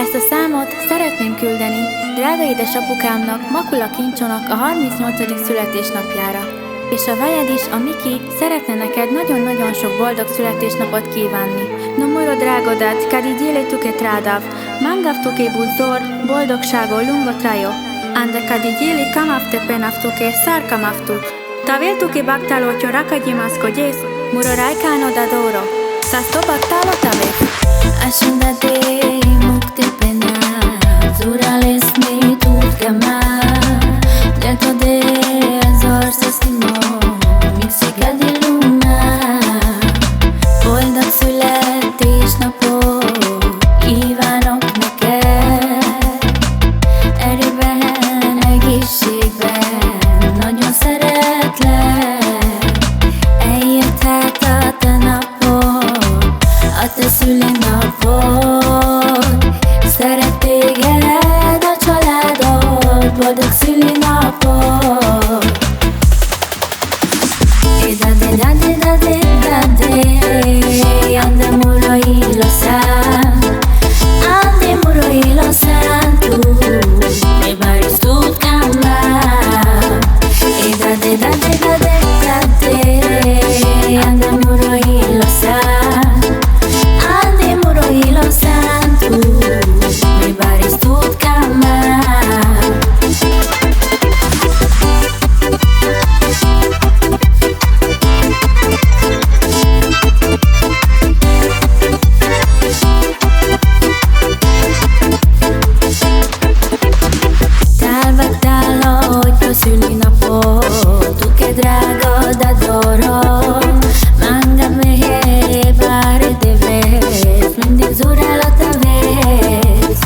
Ezt a számot szeretném küldeni drága édesapukámnak, Makula Kincsónak a 38. születésnapjára. És a vajed is, a Miki, szeretne neked nagyon-nagyon sok boldog születésnapot kívánni. Numero drágodat, kadi gyélétuke trádav, mangavtuke budzor, boldogságó lungotrajo, ande kadi gyéli kamavte penavtuke szárkamavtut. Taviltuke baktálótyo rakagyimászko gyész, muro rajkáno dadóro, szasztobaktáló tavék. Asundate mukti pena, zurales mi tutkama, dentro de azor szeszimo, mixika di luna. Boldog születésnapot kívánok neked, erőben, egészségben, nagyon szeretlek. Eljötthet a te napod, a te szülinapod, szeret téged a családod, boldog szülinapod. Andemuro y lo santo, me baris tut kama. Andemuro y lo santo, me baris tut kama. Szülinapot, tu che drago d'adoro, mándame pare de vez, mindig zurálod a vez.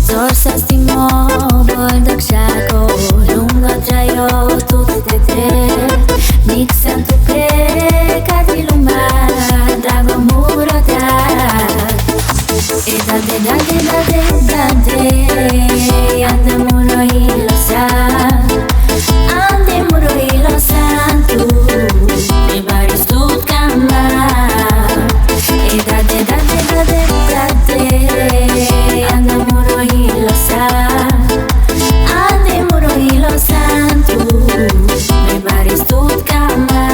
Zorszasztimo boldogságot, lungotra jó tutte te, mixen tu precati lumbar, drago murodat. Andemuro y lo santo, me baris tut kama. Andemuro y lo santo, me baris tut kama.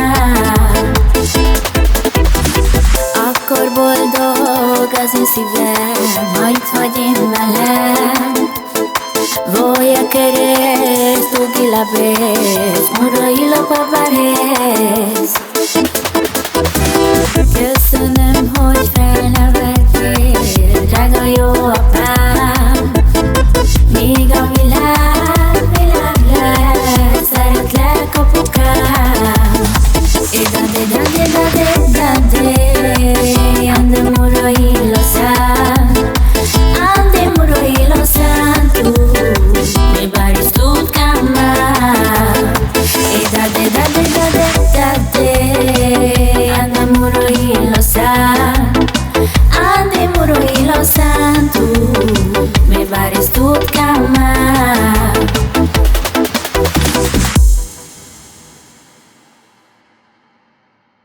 Akkor boldog az én szívem, ha itt vagy én velem. Voy a querer tu que la ves, muro y lo papares.